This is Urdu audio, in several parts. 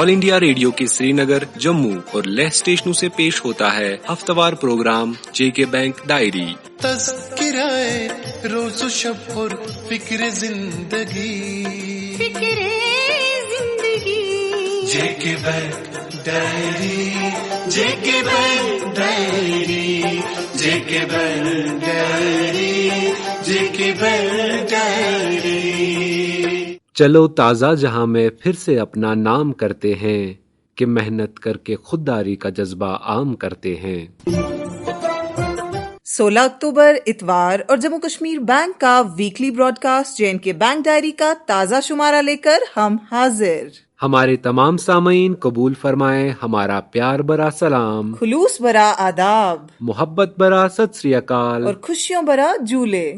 آل انڈیا ریڈیو کے سری نگر، جموں اور لیہ اسٹیشنوں سے پیش ہوتا ہے ہفتہ وار پروگرام جے کے بینک ڈائری۔ تذکرائے روز و شب اور فکر زندگی، جے کے بینک ڈائری، جے کے بینک ڈائری، جے کے بینک ڈائری، جے کے بینک ڈائری۔ چلو تازہ جہاں میں پھر سے اپنا نام کرتے ہیں کہ محنت کر کے خودداری کا جذبہ عام کرتے ہیں۔ 16 اکتوبر اتوار اور جموں کشمیر بینک کا weekly broadcast J and K bank diary کا تازہ شمارہ لے کر ہم حاضر۔ ہمارے تمام سامعین قبول فرمائیں ہمارا پیار برا سلام، خلوص برا آداب، محبت برا ست سری اکال اور خوشیوں برا جھولے۔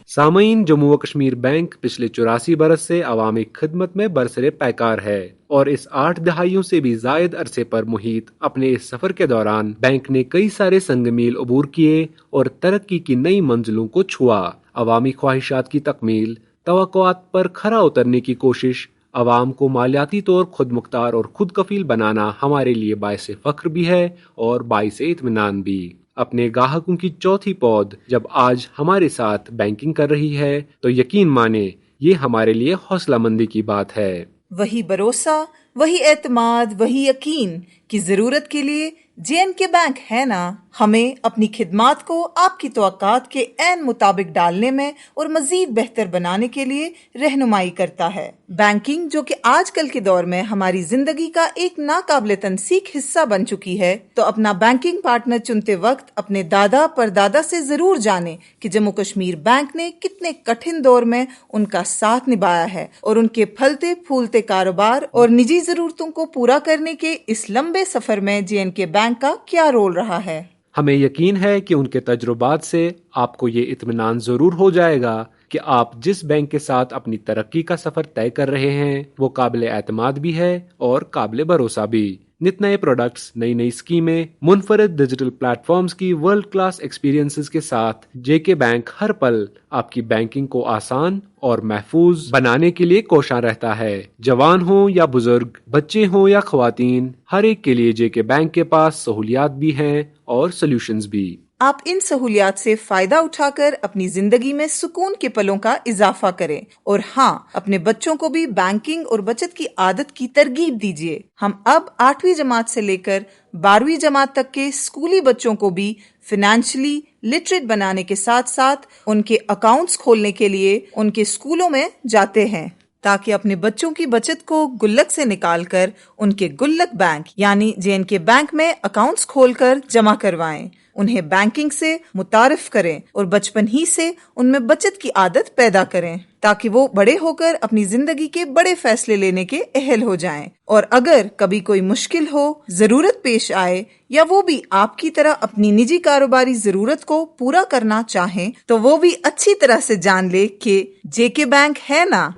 سامعین، جموں و کشمیر بینک پچھلے 84 برس سے عوامی خدمت میں برسر پیکار ہے اور اس 8 دہائیوں سے بھی زائد عرصے پر محیط اپنے اس سفر کے دوران بینک نے کئی سارے سنگ میل عبور کیے اور ترقی کی نئی منزلوں کو چھوا۔ عوامی خواہشات کی تکمیل، توقعات پر کھرا اترنے کی کوشش، عوام کو مالیاتی طور خود مختار اور خود کفیل بنانا ہمارے لیے باعث فخر بھی ہے اور باعث اطمینان بھی۔ اپنے گاہکوں کی چوتھی پود جب آج ہمارے ساتھ بینکنگ کر رہی ہے تو یقین مانے یہ ہمارے لیے حوصلہ مندی کی بات ہے۔ وہی بھروسہ، وہی اعتماد، وہی یقین کی ضرورت کے لیے جے اینڈ کے بینک ہے نا۔ ہمیں اپنی خدمات کو آپ کی توقعات کے عین مطابق ڈالنے میں اور مزید بہتر بنانے کے لیے رہنمائی کرتا ہے۔ بینکنگ جو کہ آج کل کے دور میں ہماری زندگی کا ایک ناقابل تنسیق حصہ بن چکی ہے، تو اپنا بینکنگ پارٹنر چنتے وقت اپنے دادا پردادا سے ضرور جانیں کہ جموں کشمیر بینک نے کتنے کٹھن دور میں ان کا ساتھ نبھایا ہے اور ان کے پھلتے پھولتے کاروبار اور نجی ضرورتوں کو پورا کرنے کے اس لمبے سفر میں جے اینڈ کے بینک کا کیا رول رہا ہے۔ ہمیں یقین ہے کہ ان کے تجربات سے آپ کو یہ اطمینان ضرور ہو جائے گا کہ آپ جس بینک کے ساتھ اپنی ترقی کا سفر طے کر رہے ہیں وہ قابل اعتماد بھی ہے اور قابل بھروسہ بھی۔ نت نئے پروڈکٹس، نئی نئی اسکیمیں، منفرد ڈیجیٹل پلیٹ فارمز کی ورلڈ کلاس ایکسپیرینسز کے ساتھ جے کے بینک ہر پل آپ کی بینکنگ کو آسان اور محفوظ بنانے کے لیے کوشاں رہتا ہے۔ جوان ہوں یا بزرگ، بچے ہوں یا خواتین، ہر ایک کے لیے جے کے بینک کے پاس سہولیات بھی ہیں اور سولوشنز بھی۔ آپ ان سہولیات سے فائدہ اٹھا کر اپنی زندگی میں سکون کے پلوں کا اضافہ کریں، اور ہاں، اپنے بچوں کو بھی بینکنگ اور بچت کی عادت کی ترغیب دیجیے۔ ہم اب 8ویں جماعت سے لے کر 12ویں جماعت تک کے اسکولی بچوں کو بھی فائنینشلی لٹریٹ بنانے کے ساتھ ساتھ ان کے اکاؤنٹس کھولنے کے لیے ان کے اسکولوں میں جاتے ہیں، تاکہ اپنے بچوں کی بچت کو گلک سے نکال کر ان کے گلک بینک یعنی جے اینڈ کے بینک میں اکاؤنٹس کھول کر جمع کروائیں، انہیں بینکنگ سے متعارف کریں اور بچپن ہی سے ان میں بچت کی عادت پیدا کریں، تاکہ وہ بڑے ہو کر اپنی زندگی کے بڑے فیصلے لینے کے اہل ہو جائیں۔ اور اگر کبھی کوئی مشکل ہو، ضرورت پیش آئے، یا وہ بھی آپ کی طرح اپنی نجی کاروباری ضرورت کو پورا کرنا چاہیں، تو وہ بھی اچھی طرح سے جان لے کہ جے کے بینک ہے نا۔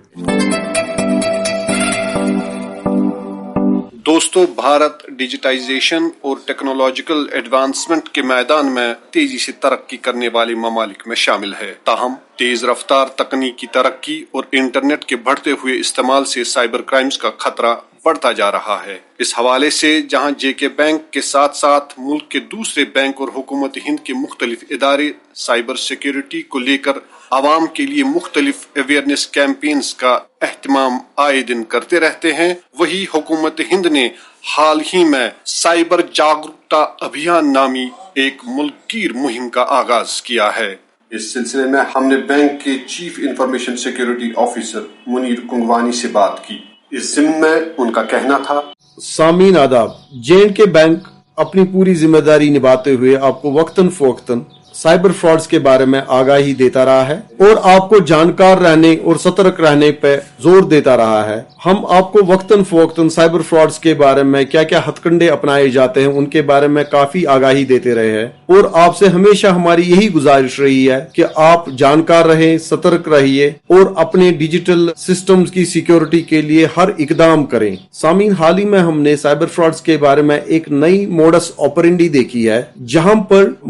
دوستو، بھارت ڈیجیٹائزیشن اور ٹیکنالوجیکل ایڈوانسمنٹ کے میدان میں تیزی سے ترقی کرنے والے ممالک میں شامل ہے۔ تاہم تیز رفتار تکنیکی ترقی اور انٹرنیٹ کے بڑھتے ہوئے استعمال سے سائبر کرائمز کا خطرہ بڑھتا جا رہا ہے۔ اس حوالے سے جہاں جے کے بینک کے ساتھ ساتھ ملک کے دوسرے بینک اور حکومت ہند کے مختلف ادارے سائبر سیکیورٹی کو لے کر عوام کے لیے مختلف اویئرنیس کیمپینز کا اہتمام آئے دن کرتے رہتے ہیں، وہی حکومت ہند نے حال ہی میں سائبر جاگروکتا ابھیان نامی ایک ملک گیر مہم کا آغاز کیا ہے۔ اس سلسلے میں ہم نے بینک کے chief information security officer Munir Kangwani سے بات کی۔ اس ضمن میں ان کا کہنا تھا: سامعین آداب، جے اینڈ کے بینک اپنی پوری ذمہ داری نبھاتے ہوئے آپ کو وقتاً فوقتاً سائبر فراڈز کے بارے میں آگاہی دیتا رہا ہے اور آپ کو جانکار رہنے اور سترک رہنے پہ زور دیتا رہا ہے۔ ہم آپ کو وقتاً فوقتاً سائبر فراڈز کے بارے میں کیا کیا ہتھ کنڈے اپنائے جاتے ہیں ان کے بارے میں کافی آگاہی دیتے رہے ہیں، اور آپ سے ہمیشہ ہماری یہی گزارش رہی ہے کہ آپ جانکار رہیں، سترک رہیے اور اپنے ڈیجیٹل سسٹمز کی سیکیورٹی کے لیے ہر اقدام کریں۔ سامعین، حال ہی میں ہم نے سائبر فراڈز کے بارے میں ایک نئی موڈس آپرینڈی دیکھی ہے، جہاں پر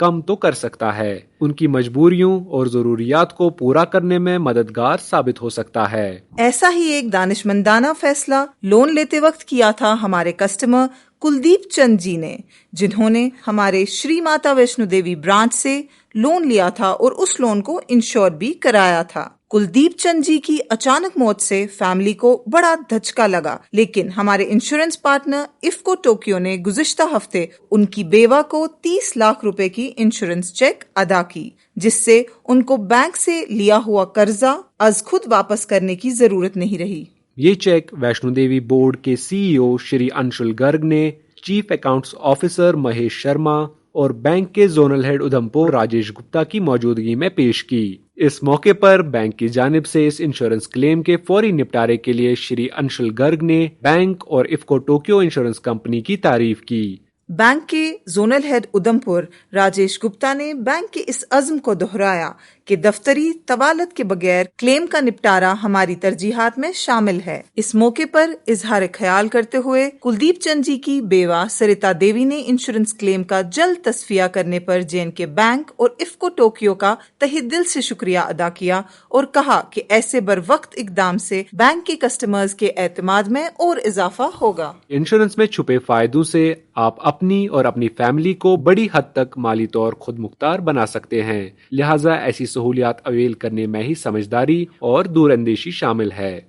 کم تو کر سکتا ہے، ان کی مجبوریوں اور ضروریات کو پورا کرنے میں مددگار ثابت ہو سکتا ہے۔ ایسا ہی ایک دانشمندانہ فیصلہ لون لیتے وقت کیا تھا ہمارے کسٹمر کلدیپ چند جی نے، جنہوں نے ہمارے شری ماتا ویشنو دیوی برانچ سے لون لیا تھا اور اس لون کو انشور بھی کرایا تھا۔ کلدیپ چند جی کی اچانک موت سے فیملی کو بڑا دھچکا لگا، لیکن ہمارے انشورنس پارٹنر افکو ٹوکیو نے گزشتہ ہفتے ان کی بیوہ کو 30 لاکھ روپے کی انشورنس چیک ادا کی، جس سے ان کو بینک سے لیا ہوا قرضہ از خود واپس کرنے کی ضرورت نہیں رہی۔ یہ چیک ویشنو دیوی بورڈ کے سی ای او شری انشل گرگ نے chief accounts officer Mahesh Sharma اور بینک کے زونل ہیڈ ادھمپور راجیش گپتا کی موجودگی میں پیش کی۔ اس موقع پر بینک کی جانب سے اس انشورنس کلیم کے فوری نپٹارے کے لیے شری انشل گرگ نے بینک اور افکو ٹوکیو انشورنس کمپنی کی تعریف کی۔ بینک کے زونل ہیڈ ادھمپور راجیش گپتا نے بینک کے اس عزم کو دہرایا کہ دفتری طوالت کے بغیر کلیم کا نپٹارہ ہماری ترجیحات میں شامل ہے۔ اس موقع پر اظہار خیال کرتے ہوئے کلدیپ چند جی کی بیوہ سریتا دیوی نے انشورنس کلیم کا جلد تصفیہ کرنے پر JNK بینک اور افکو ٹوکیو کا تہہ دل سے شکریہ ادا کیا اور کہا کہ ایسے بر وقت اقدام سے بینک کے کسٹمرز کے اعتماد میں اور اضافہ ہوگا۔ انشورنس میں چھپے فائدوں سے آپ اپنی اور اپنی فیملی کو بڑی حد تک مالی طور خود مختار بنا سکتے ہیں، لہٰذا ایسی سہولیات اویل کرنے میں ہی سمجھداری اور دور اندیشی شامل ہے۔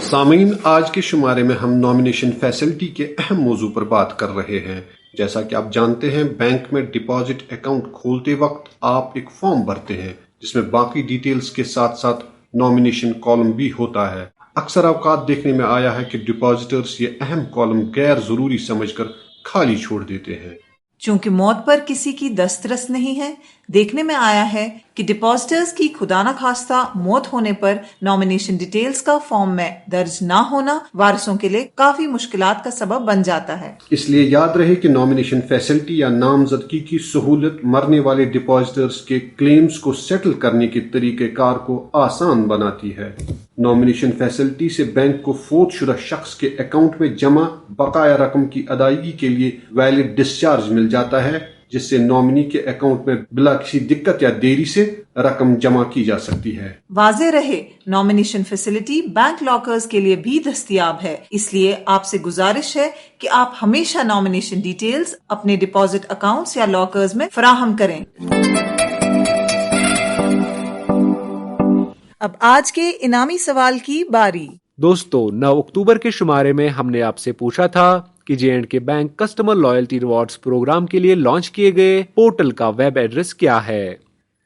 سامعین، آج کے شمارے میں ہم نامینیشن فیسلٹی کے اہم موضوع پر بات کر رہے ہیں۔ جیسا کہ آپ جانتے ہیں، بینک میں ڈپازٹ اکاؤنٹ کھولتے وقت آپ ایک فارم بھرتے ہیں جس میں باقی ڈیٹیلز کے ساتھ ساتھ نامینیشن کالم بھی ہوتا ہے۔ اکثر اوقات دیکھنے میں آیا ہے کہ ڈپازیٹرز یہ اہم کالم غیر ضروری سمجھ کر خالی چھوڑ دیتے ہیں۔ چونکہ موت پر کسی کی دسترس نہیں ہے، دیکھنے میں آیا ہے کہ ڈپازیٹرز کی خدا نخواستہ موت ہونے پر نامینیشن ڈیٹیلز کا فارم میں درج نہ ہونا وارثوں کے لیے کافی مشکلات کا سبب بن جاتا ہے۔ اس لیے یاد رہے کہ نامینیشن فیسلٹی یا نامزدگی کی سہولت مرنے والے ڈپازیٹرز کے کلیمز کو سیٹل کرنے کے طریقہ کار کو آسان بناتی ہے۔ نامینیشن فیسلٹی سے بینک کو فوت شدہ شخص کے اکاؤنٹ میں جمع بقایا رقم کی ادائیگی کے لیے ویلڈ ڈسچارج مل جاتا ہے، جس سے نامنی کے اکاؤنٹ میں بلا کسی دقت یا دیری سے رقم جمع کی جا سکتی ہے۔ واضح رہے، نامینیشن فیسلٹی بینک لاکرز کے لیے بھی دستیاب ہے، اس لیے آپ سے گزارش ہے کہ آپ ہمیشہ نامینیشن ڈیٹیلز اپنے ڈپازٹ اکاؤنٹس یا لاکرز میں فراہم کریں۔ اب آج کے انعامی سوال کی باری۔ دوستو، 9 اکتوبر کے شمارے میں ہم نے آپ سے پوچھا تھا کہ JNK bank customer loyalty rewards programme کے لیے لانچ کیے گئے پورٹل کا ویب ایڈریس کیا ہے؟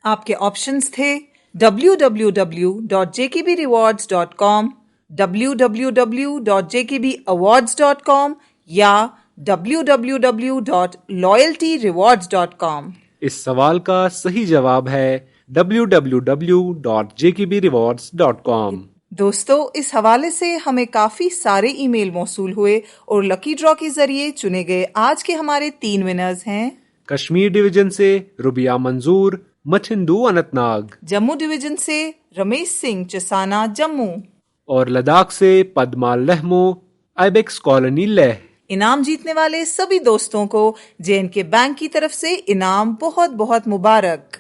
آپ کے آپشنز تھے www.jkbrewards.com، www.jkbawards.com یا www.loyaltyrewards.com۔ اس سوال کا صحیح جواب ہے www.jkbrewards.com۔ دوستو، اس حوالے سے ہمیں کافی سارے ای میل موصول ہوئے اور لکی ڈرا کے ذریعے چنے گئے آج کے ہمارے 3 ونرز ہیں۔ کشمیر ڈویژن سے ربیہ منظور، مٹھنڈو اننت ناگ، جموں ڈویژن سے رمیش سنگھ چسانا جموں، اور لداخ سے پدما لہمو آئیبیکس کالونی لہ۔ انعام جیتنے والے سبھی دوستوں کو JNK بینک کی طرف سے انعام بہت بہت مبارک۔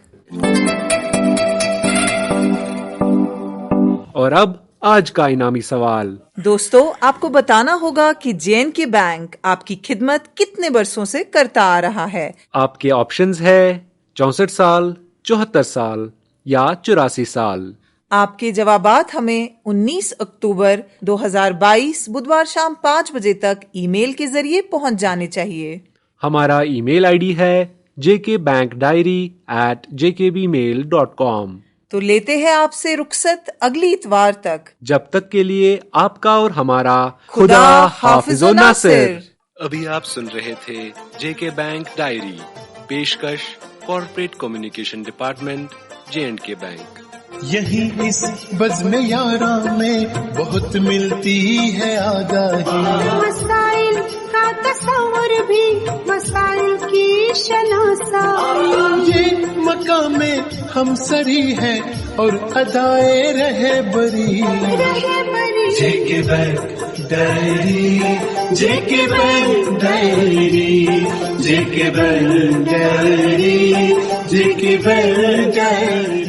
اور اب آج کا انعامی سوال۔ دوستو، آپ کو بتانا ہوگا کہ JNK بینک آپ کی خدمت کتنے برسوں سے کرتا آ رہا ہے۔ آپ کے آپشنز ہے 64 سال، 74 سال یا 84 سال۔ آپ کے جوابات ہمیں 19 اکتوبر 2022 بدوار شام 5 بجے تک ای میل کے ذریعے پہنچ جانے چاہیے۔ ہمارا ای میل آئی ڈی ہے jkbankdiary@jkbmail.com۔ تو لیتے ہیں آپ سے رخصت اگلی اتوار تک، جب تک کے لیے آپ کا اور ہمارا خدا حافظ و ناصر۔ ابھی آپ سن رہے تھے JK بینک ڈائری، پیشکش corporate communication department JNK bank. یہی اس بزم یاراں میں بہت ملتی ہے آگاہی، مسائل کا تصور بھی مسائل کی شناسائی، یہ مقام ہم سری ہے اور ادائے رہے بری، JK Bank Diary, JK Bank Diary, JK Bank Diary, JK Bank Diary.